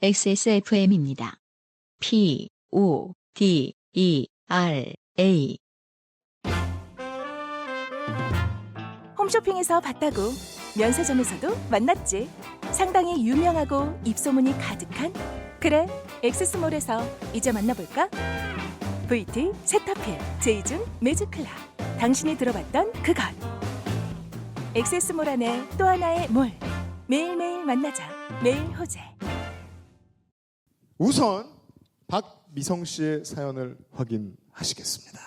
XSFM입니다. PODERA 홈쇼핑에서 봤다고 면세점에서도 만났지. 상당히 유명하고 입소문이 가득한 그래 엑세스몰에서 이제 만나볼까? VT, 세타필, 제이준, 매즈클라 당신이 들어봤던 그것 엑세스몰 안에 또 하나의 몰 매일매일 만나자 매일 호재. 우선 박미성 씨의 사연을 확인하시겠습니다.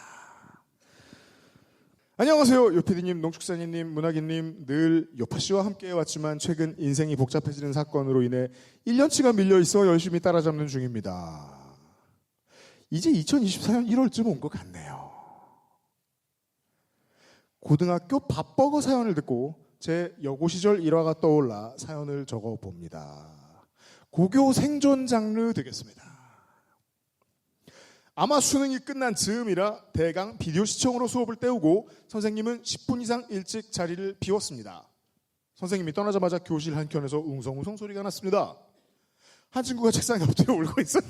안녕하세요. 요피디님, 농축사님, 문학인님, 늘 요파 씨와 함께 해왔지만 최근 인생이 복잡해지는 사건으로 인해 1년치가 밀려있어 열심히 따라잡는 중입니다. 이제 2024년 1월쯤 온 것 같네요. 고등학교 밥버거 사연을 듣고 제 여고 시절 일화가 떠올라 사연을 적어봅니다. 고교 생존 장르 되겠습니다. 아마 수능이 끝난 즈음이라 대강 비디오 시청으로 수업을 때우고 선생님은 10분 이상 일찍 자리를 비웠습니다. 선생님이 떠나자마자 교실 한켠에서 웅성웅성 소리가 났습니다. 한 친구가 책상에 엎드려 울고 있어요.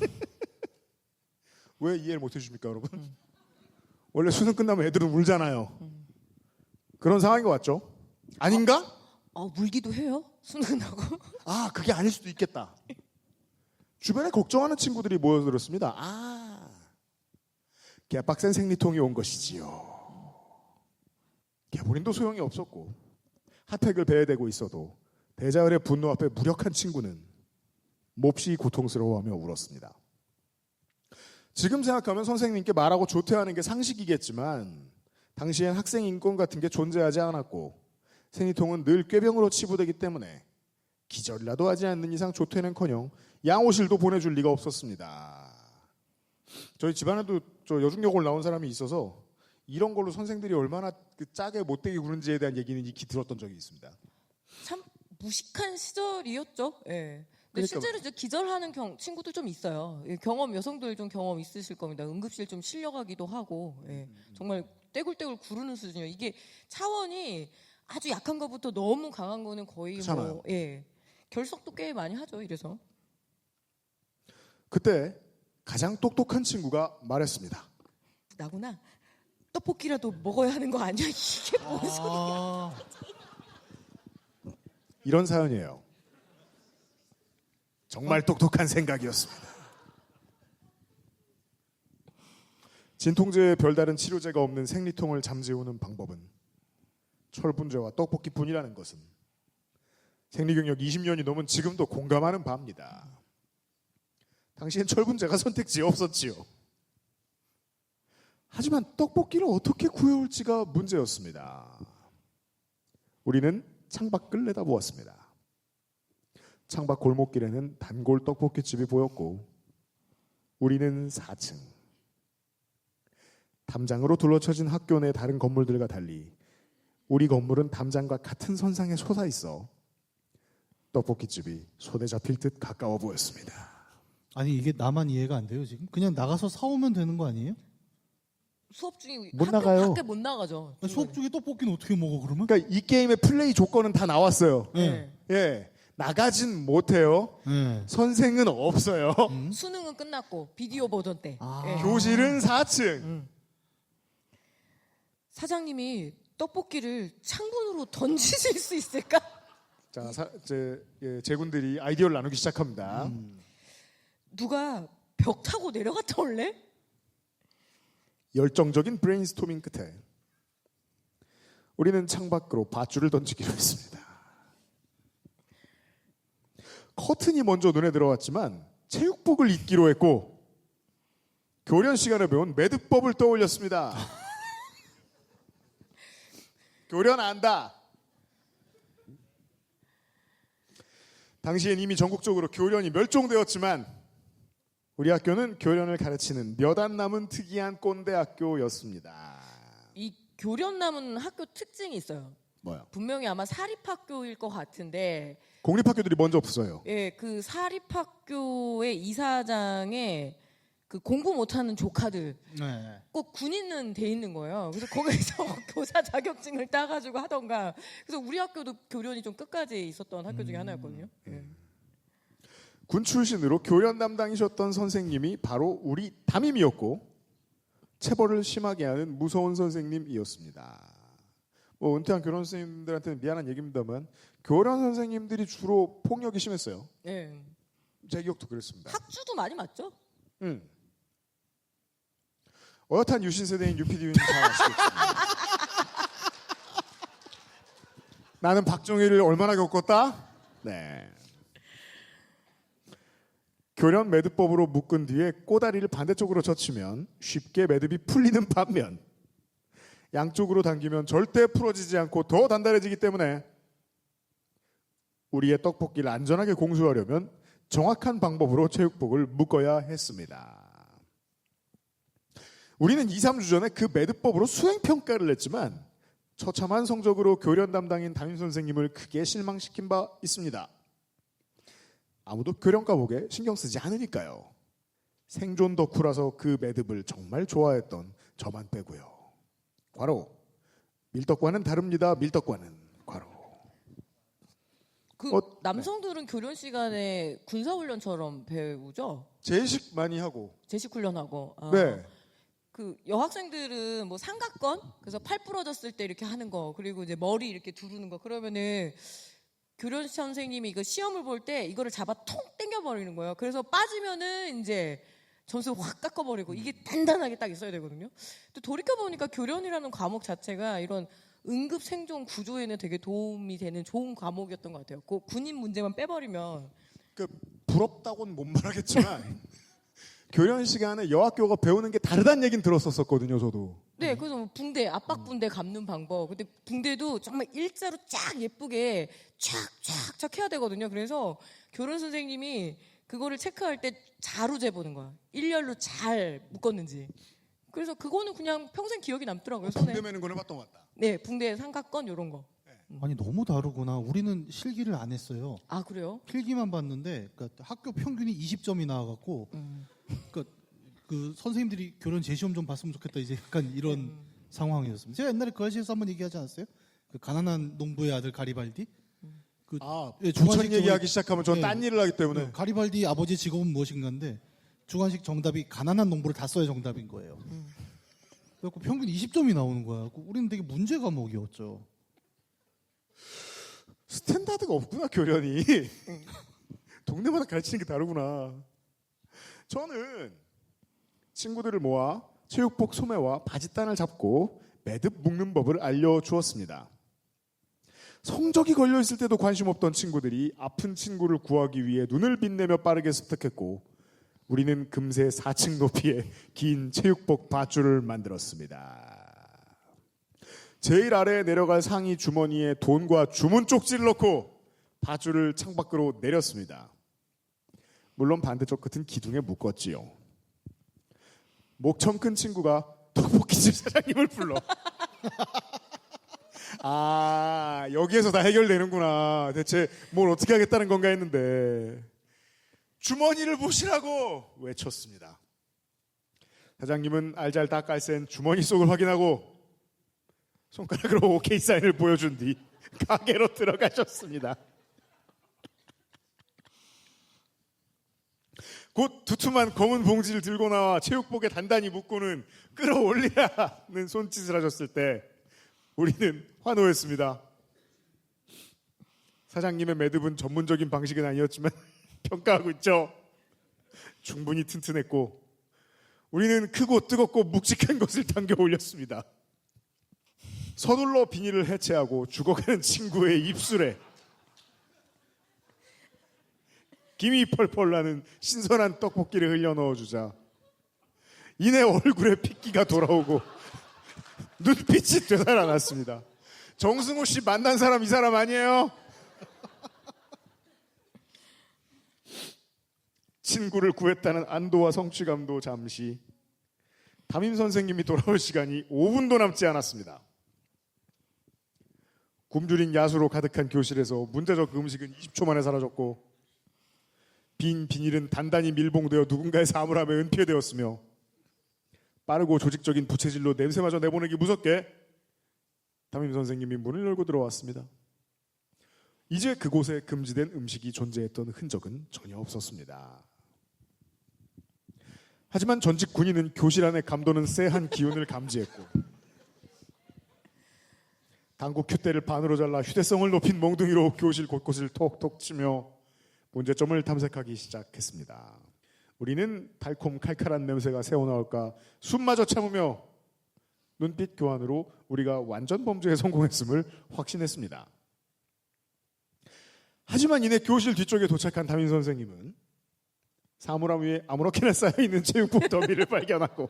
왜 이해를 못 해주십니까, 여러분? 원래 수능 끝나면 애들은 울잖아요. 그런 상황인 것 같죠? 아닌가? 울기도 해요? 수능하고? 그게 아닐 수도 있겠다. 주변에 걱정하는 친구들이 모여들었습니다. 개빡센 생리통이 온 것이지요. 개본인도 소용이 없었고 핫팩을 배에 대고 있어도 대자연의 분노 앞에 무력한 친구는 몹시 고통스러워하며 울었습니다. 지금 생각하면 선생님께 말하고 조퇴하는 게 상식이겠지만 당시엔 학생 인권 같은 게 존재하지 않았고 생리통은 늘 꾀병으로 치부되기 때문에 기절이라도 하지 않는 이상 조퇴는커녕 양호실도 보내줄 리가 없었습니다. 저희 집안에도 저 여중여고를 나온 사람이 있어서 이런 걸로 선생들이 얼마나 짜게 못되게 구는지에 대한 얘기는 익히 들었던 적이 있습니다. 참 무식한 시절이었죠. 예. 그러니까 근데 실제로 이제 기절하는 친구도 좀 있어요. 예, 여성들 좀 경험 있으실 겁니다. 응급실 좀 실려가기도 하고, 예. 정말 떼굴떼굴 구르는 수준이에요. 이게 차원이 아주 약한 것부터 너무 강한 거는 거의 그렇잖아요. 결석도 꽤 많이 하죠. 이래서. 그때 가장 똑똑한 친구가 말했습니다. 나구나. 떡볶이라도 먹어야 하는 거 아니야? 이게 뭔 소리야? 이런 사연이에요. 정말 똑똑한 생각이었습니다. 진통제에 별다른 치료제가 없는 생리통을 잠재우는 방법은 철분제와 떡볶이뿐이라는 것은 생리경력 20년이 넘은 지금도 공감하는 바입니다. 당시엔 철분제가 선택지에 없었지요. 하지만 떡볶이를 어떻게 구해올지가 문제였습니다. 우리는 창밖을 내다보았습니다. 창밖 골목길에는 단골 떡볶이집이 보였고 우리는 4층. 담장으로 둘러쳐진 학교 내 다른 건물들과 달리 우리 건물은 담장과 같은 선상에 솟아있어 떡볶이집이 손에 잡힐 듯 가까워 보였습니다. 아니 이게 나만 이해가 안 돼요 지금? 그냥 나가서 사오면 되는 거 아니에요? 수업 중에 못 나가요. 밖에 못 나가죠. 아니, 수업 중에 떡볶이는 어떻게 먹어 그러면? 그러니까 이 게임의 플레이 조건은 다 나왔어요. 네. 예, 나가진 못해요. 네. 선생은 없어요. 수능은 끝났고 비디오 버전 때. 교실은 4층. 사장님이 떡볶이를 창문으로 던지실 수 있을까? 자, 제군들이 아이디어를 나누기 시작합니다. 누가 벽 타고 내려갔다 올래? 열정적인 브레인스토밍 끝에 우리는 창밖으로 밧줄을 던지기로 했습니다. 커튼이 먼저 눈에 들어왔지만 체육복을 입기로 했고 교련 시간에 배운 매듭법을 떠올렸습니다. 교련 안다. 당시엔 이미 전국적으로 교련이 멸종되었지만 우리 학교는 교련을 가르치는 몇 안 남은 특이한 꼰대 학교였습니다. 이 교련 남은 학교 특징이 있어요. 뭐요? 분명히 아마 사립학교일 것 같은데, 공립학교들이 먼저 없어요. 그 사립학교의 이사장에 그 공부 못하는 조카들 네. 꼭 군인은 돼 있는 거예요. 그래서 거기서 교사 자격증을 따가지고 하던가. 그래서 우리 학교도 교련이 좀 끝까지 있었던 학교 중에 하나였거든요. 군 출신으로 교련 담당이셨던 선생님이 바로 우리 담임이었고 체벌을 심하게 하는 무서운 선생님이었습니다. 뭐 은퇴한 교련 선생님들한테는 미안한 얘기입니다만 교련 선생님들이 주로 폭력이 심했어요. 네. 제 기억도 그랬습니다. 학주도 많이 맞죠? 어엿한 유신 세대인 유피디는 잘 아시겠습니다. 나는 박정희를 얼마나 겪었다? 네. 교련 매듭법으로 묶은 뒤에 꼬다리를 반대쪽으로 젖히면 쉽게 매듭이 풀리는 반면 양쪽으로 당기면 절대 풀어지지 않고 더 단단해지기 때문에 우리의 떡볶이를 안전하게 공수하려면 정확한 방법으로 체육복을 묶어야 했습니다. 우리는 2, 3주 전에 그 매듭법으로 수행평가를 했지만 처참한 성적으로 교련 담당인 담임 선생님을 크게 실망시킨 바 있습니다. 아무도 교련 과목에 신경 쓰지 않으니까요. 생존 덕후라서 그 매듭을 정말 좋아했던 저만 빼고요. 괄호 밀떡과는 다릅니다. 밀떡과는 괄호. 남성들은 교련 시간에 군사훈련처럼 배우죠? 제식 많이 하고. 제식훈련하고. 네. 그 여학생들은 뭐 삼각건, 그래서 팔 부러졌을 때 이렇게 하는 거, 그리고 이제 머리 이렇게 두르는 거, 그러면은 교련 선생님이 이거 시험을 볼 때 이거를 잡아 통 당겨버리는 거예요. 그래서 빠지면은 이제 점수 확 깎아버리고 이게 단단하게 딱 있어야 되거든요. 또 돌이켜보니까 교련이라는 과목 자체가 이런 응급 생존 구조에는 되게 도움이 되는 좋은 과목이었던 것 같아요. 그 군인 문제만 빼버리면. 그 부럽다고는 못 말하겠지만 교련 시간에 여학교가 배우는 게 다르다는 얘기는 들었었거든요, 저도. 네, 그래서 뭐 붕대, 압박 붕대 감는 방법. 근데 붕대도 정말 일자로 쫙 예쁘게 쫙쫙쫙 해야 되거든요. 그래서 교련 선생님이 그거를 체크할 때 자로 재보는 거야. 일렬로 잘 묶었는지. 그래서 그거는 그냥 평생 기억이 남더라고요, 손에. 붕대 매는 건 해봤던 것 같다. 네, 붕대, 삼각건 이런 거. 아니 너무 다르구나. 우리는 실기를 안 했어요. 아, 그래요? 필기만 봤는데 그러니까 학교 평균이 20점이 나와갖고 그러니까 그 선생님들이 교련 제시험 좀 봤으면 좋겠다 이제 약간 이런 상황이었습니다. 제가 옛날에 그 아시에서 한번 얘기하지 않았어요? 그 가난한 농부의 아들 가리발디. 그 예, 부천 얘기하기 시작하면 전 네. 딴 일을 하기 때문에. 가리발디 아버지의 직업은 무엇인가인데 주관식 정답이 가난한 농부를 다 써야 정답인 거예요. 그래서 평균 20점이 나오는 거야. 우리는 되게 문제 과목이었죠. 스탠다드가 없구나, 교련이. 동네마다 가르치는 게 다르구나. 저는 친구들을 모아 체육복 소매와 바짓단을 잡고 매듭 묶는 법을 알려주었습니다. 성적이 걸려있을 때도 관심 없던 친구들이 아픈 친구를 구하기 위해 눈을 빛내며 빠르게 습득했고 우리는 금세 4층 높이의 긴 체육복 밧줄을 만들었습니다. 제일 아래에 내려갈 상의 주머니에 돈과 주문 쪽지를 넣고 밧줄을 창밖으로 내렸습니다. 물론 반대쪽 끝은 기둥에 묶었지요. 목청 큰 친구가 떡볶이집 사장님을 불러. 아, 여기에서 다 해결되는구나. 대체 뭘 어떻게 하겠다는 건가 했는데 주머니를 보시라고 외쳤습니다. 사장님은 알잘다 깔센 주머니 속을 확인하고 손가락으로 오케이 사인을 보여준 뒤 가게로 들어가셨습니다. 곧 두툼한 검은 봉지를 들고 나와 체육복에 단단히 묶고는 끌어올리라는 손짓을 하셨을 때 우리는 환호했습니다. 사장님의 매듭은 전문적인 방식은 아니었지만 평가하고 있죠. 충분히 튼튼했고 우리는 크고 뜨겁고 묵직한 것을 당겨 올렸습니다. 서둘러 비닐을 해체하고 죽어가는 친구의 입술에 김이 펄펄 나는 신선한 떡볶이를 흘려 넣어주자 이내 얼굴에 핏기가 돌아오고 눈빛이 되살아났습니다. 정승호 씨 만난 사람 이 사람 아니에요? 친구를 구했다는 안도와 성취감도 잠시. 담임 선생님이 돌아올 시간이 5분도 남지 않았습니다. 굶주린 야수로 가득한 교실에서 문제적 음식은 20초 만에 사라졌고 빈 비닐은 단단히 밀봉되어 누군가의 사물함에 은폐되었으며 빠르고 조직적인 부채질로 냄새마저 내보내기 무섭게 담임 선생님이 문을 열고 들어왔습니다. 이제 그곳에 금지된 음식이 존재했던 흔적은 전혀 없었습니다. 하지만 전직 군인은 교실 안에 감도는 쎄한 기운을 감지했고 당국 큐대를 반으로 잘라 휴대성을 높인 몽둥이로 교실 곳곳을 톡톡 치며 문제점을 탐색하기 시작했습니다. 우리는 달콤 칼칼한 냄새가 새어나올까 숨마저 참으며 눈빛 교환으로 우리가 완전 범죄에 성공했음을 확신했습니다. 하지만 이내 교실 뒤쪽에 도착한 담임 선생님은 사물함 위에 아무렇게나 쌓여있는 체육복 더미를 발견하고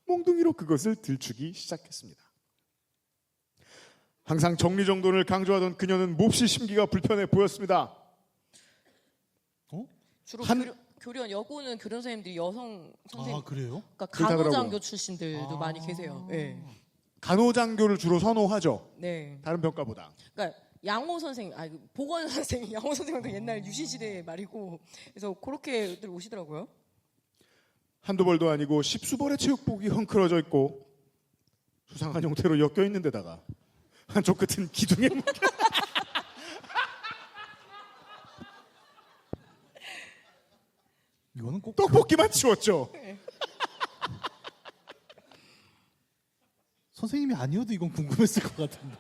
몽둥이로 그것을 들추기 시작했습니다. 항상 정리정돈을 강조하던 그녀는 몹시 심기가 불편해 보였습니다. 주로 한- 교련 여고는 교련 선생님들이 여성 선생님, 아 그래요? 그러니까 그렇다더라고요. 간호장교 출신들도 많이 계세요. 네. 간호장교를 주로 선호하죠. 네. 다른 평가보다. 그러니까 양호 선생님, 보건 선생님, 양호 선생님은 그 옛날 유신 시대 말이고, 그래서 그렇게들 오시더라고요. 한두 벌도 아니고 십수벌의 체육복이 헝클어져 있고 수상한 형태로 엮여 있는 데다가 한쪽 끝은 기둥에 이거는 꼭 떡볶이만 치웠죠. 선생님이 아니어도 이건 궁금했을 것 같은데.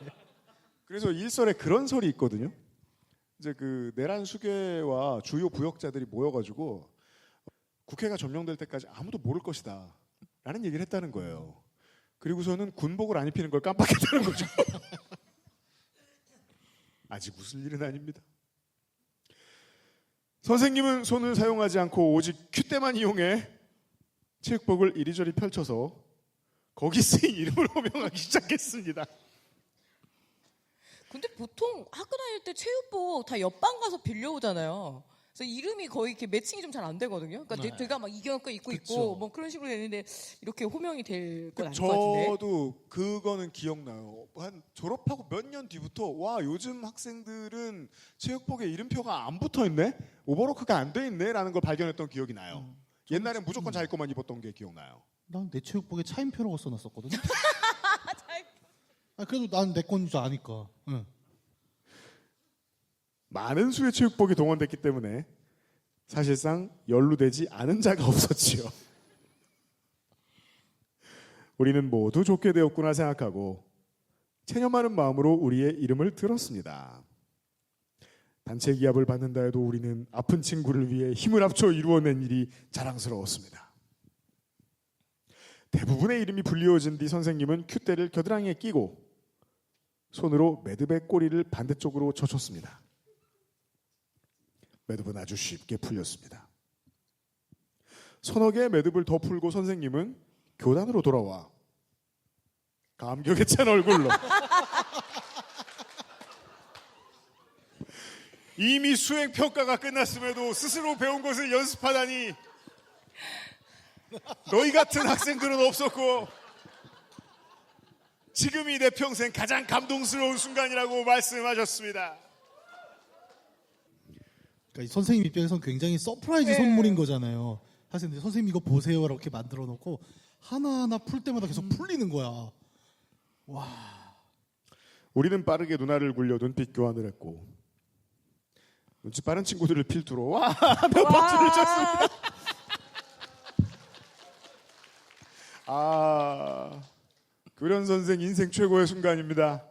그래서 일설에 그런 설이 있거든요. 이제 그 내란 수계와 주요 부역자들이 모여가지고 국회가 점령될 때까지 아무도 모를 것이다 라는 얘기를 했다는 거예요. 그리고서는 군복을 안 입히는 걸 깜빡했다는 거죠. 아직 웃을 일은 아닙니다. 선생님은 손을 사용하지 않고 오직 큐대만 이용해 체육복을 이리저리 펼쳐서 거기 쓰인 이름을 호명하기 시작했습니다. 근데 보통 학교 다닐 때 체육복 다 옆방 가서 빌려오잖아요. 그래서 이름이 거의 이렇게 매칭이 좀 잘 안 되거든요. 그러니까 네. 제가 막 이경혁 거 입고 그쵸. 있고 뭐 그런 식으로 되는데 이렇게 호명이 될 건 아닐 것 같은데. 저도 그거는 기억나요. 한 졸업하고 몇 년 뒤부터 와 요즘 학생들은 체육복에 이름표가 안 붙어있네? 오버로크가 안 돼 있네? 라는 걸 발견했던 기억이 나요. 옛날엔 무조건 자기 것만 입었던 게 기억나요. 난 내 체육복에 차임표라고 써놨었거든요. 그래도 난 내 건 줄 아니까. 응. 많은 수의 체육복이 동원됐기 때문에 사실상 연루되지 않은 자가 없었지요. 우리는 모두 좋게 되었구나 생각하고 체념하는 마음으로 우리의 이름을 들었습니다. 단체 기합을 받는다 해도 우리는 아픈 친구를 위해 힘을 합쳐 이루어낸 일이 자랑스러웠습니다. 대부분의 이름이 불리워진 뒤 선생님은 큐대를 겨드랑이에 끼고 손으로 매듭의 꼬리를 반대쪽으로 젖혔습니다. 매듭은 아주 쉽게 풀렸습니다. 서너 개의 매듭을 더 풀고 선생님은 교단으로 돌아와 감격에 찬 얼굴로 이미 수행 평가가 끝났음에도 스스로 배운 것을 연습하다니 너희 같은 학생들은 없었고 지금이 내 평생 가장 감동스러운 순간이라고 말씀하셨습니다. 그러니까 이 선생님 입장에서는 굉장히 서프라이즈 네. 선물인 거잖아요. 사실 근데 선생님 이거 보세요 이렇게 만들어 놓고 하나하나 풀 때마다 계속 풀리는 거야. 우리는 빠르게 눈알을 굴려 눈빛 교환을 했고 눈치 빠른 친구들을 필두로 와 몇 박수를 쳤습니다. 아, 교련 선생 인생 최고의 순간입니다.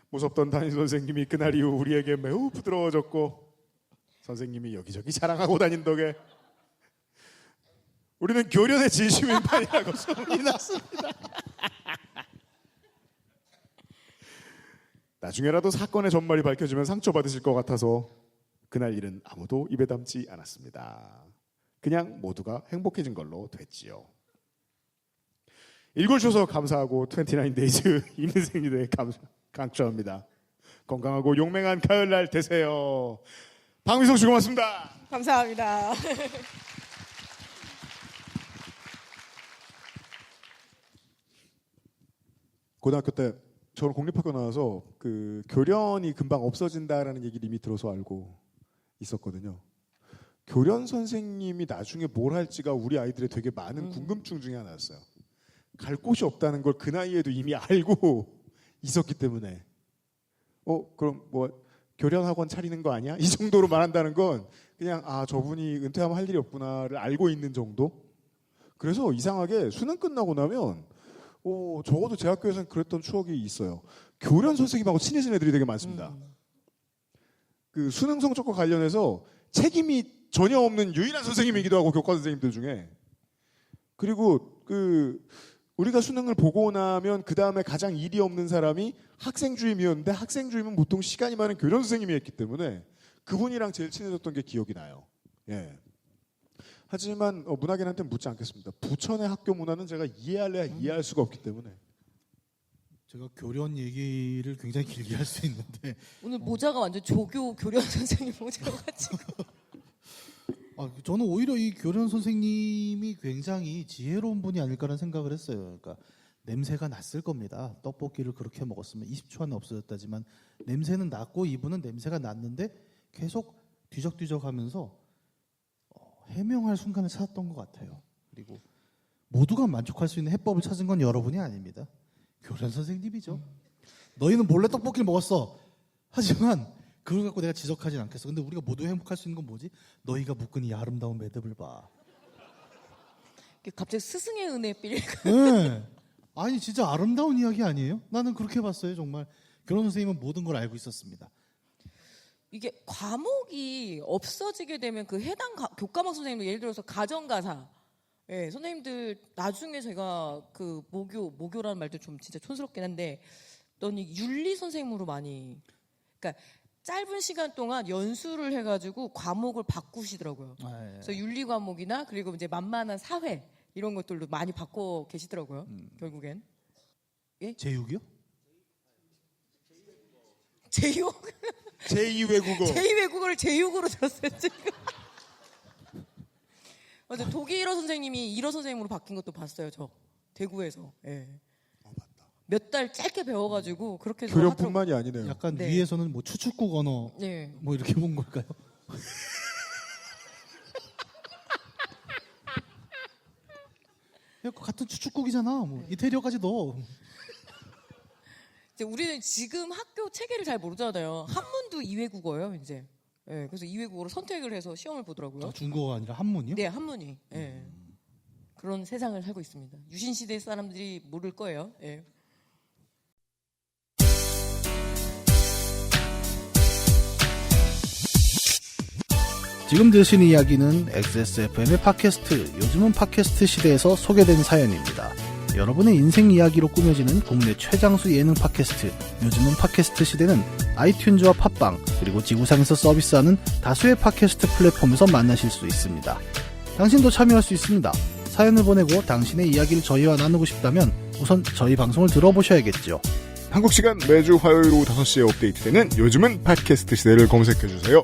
무섭던 담임 선생님이 그날 이후 우리에게 매우 부드러워졌고 선생님이 여기저기 자랑하고 다닌 덕에 우리는 교련의 진심인 판이라고 소문이 났습니다. 나중에라도 사건의 전말이 밝혀지면 상처받으실 것 같아서 그날 일은 아무도 입에 담지 않았습니다. 그냥 모두가 행복해진 걸로 됐지요. 읽어주셔서 감사하고 29데이즈 임인생리대에 강추합니다. 건강하고 용맹한 가을날 되세요. 박미성 씨 고맙습니다. 감사합니다. 고등학교 때 저는 공립학교 나와서 그 교련이 금방 없어진다라는 얘기를 이미 들어서 알고 있었거든요. 교련 선생님이 나중에 뭘 할지가 우리 아이들의 되게 많은 궁금증 중에 하나였어요. 갈 곳이 없다는 걸 그 나이에도 이미 알고 있었기 때문에 그럼 뭐 교련학원 차리는 거 아니야? 이 정도로 말한다는 건 그냥 저분이 은퇴하면 할 일이 없구나를 알고 있는 정도. 그래서 이상하게 수능 끝나고 나면 적어도 제 학교에서는 그랬던 추억이 있어요. 교련 선생님하고 친해진 애들이 되게 많습니다. 그 수능 성적과 관련해서 책임이 전혀 없는 유일한 선생님이기도 하고 교과 선생님들 중에. 그리고 우리가 수능을 보고 나면 그 다음에 가장 일이 없는 사람이 학생주임이었는데 학생주임은 보통 시간이 많은 교련 선생님이 했기 때문에 그분이랑 제일 친해졌던 게 기억이 나요. 예. 하지만 문학인한테는 묻지 않겠습니다. 부천의 학교 문화는 제가 이해할래야 이해할 수가 없기 때문에. 제가 교련 얘기를 굉장히 길게 할 수 있는데 오늘 모자가 완전 조교 교련 선생님 모자가지고. 저는 오히려 이 교련 선생님이 굉장히 지혜로운 분이 아닐까라는 생각을 했어요. 그러니까 냄새가 났을 겁니다. 떡볶이를 그렇게 먹었으면 20초 안에 없어졌다지만 냄새는 났고 이분은 냄새가 났는데 계속 뒤적뒤적하면서 해명할 순간을 찾았던 것 같아요. 그리고 모두가 만족할 수 있는 해법을 찾은 건 여러분이 아닙니다. 교련 선생님이죠. 너희는 몰래 떡볶이를 먹었어. 하지만 그걸 갖고 내가 지적하진 않겠어. 근데 우리가 모두 행복할 수 있는 건 뭐지? 너희가 묶은 이 아름다운 매듭을 봐. 갑자기 스승의 은혜 빌. 네. 아니 진짜 아름다운 이야기 아니에요? 나는 그렇게 봤어요. 정말 교련 선생님은 모든 걸 알고 있었습니다. 이게 과목이 없어지게 되면 그 해당 교과목 선생님도 예를 들어서 가정가사, 선생님들 나중에 제가 그 모교라는 말도 좀 진짜 촌스럽긴 한데, 너니 윤리 선생님으로 많이, 그러니까 짧은 시간 동안 연수를 해가지고 과목을 바꾸시더라고요. 그래서 윤리 과목이나 그리고 이제 만만한 사회 이런 것들도 많이 바꿔 계시더라고요. 결국엔. 예? 제육이요? 제육. 제2외국어. 제2외국어를 제육으로 들었어요 지금. 맞아, 독일어 선생님이 일어 선생님으로 바뀐 것도 봤어요 저 대구에서. 맞다. 몇 달 짧게 배워가지고 그렇게 해서 교련뿐만이 아니네요. 약간 네. 위에서는 뭐 추축국 언어 네. 뭐 이렇게 본 걸까요? 야, 같은 추축국이잖아. 뭐 이태리어까지 넣어. 이제 우리는 지금 학교 체계를 잘 모르잖아요. 한문도 2외국어예요 이제. 그래서 2외국어로 선택을 해서 시험을 보더라고요. 중국어가 아니라 한문이요? 네, 한문이. 그런 세상을 살고 있습니다. 유신 시대 사람들이 모를 거예요. 지금 들으신 이야기는 XSFM의 팟캐스트, 요즘은 팟캐스트 시대에서 소개된 사연입니다. 여러분의 인생 이야기로 꾸며지는 국내 최장수 예능 팟캐스트, 요즘은 팟캐스트 시대는 아이튠즈와 팟빵, 그리고 지구상에서 서비스하는 다수의 팟캐스트 플랫폼에서 만나실 수 있습니다. 당신도 참여할 수 있습니다. 사연을 보내고 당신의 이야기를 저희와 나누고 싶다면 우선 저희 방송을 들어보셔야겠죠. 한국 시간 매주 화요일 오후 5시에 업데이트되는 요즘은 팟캐스트 시대를 검색해주세요.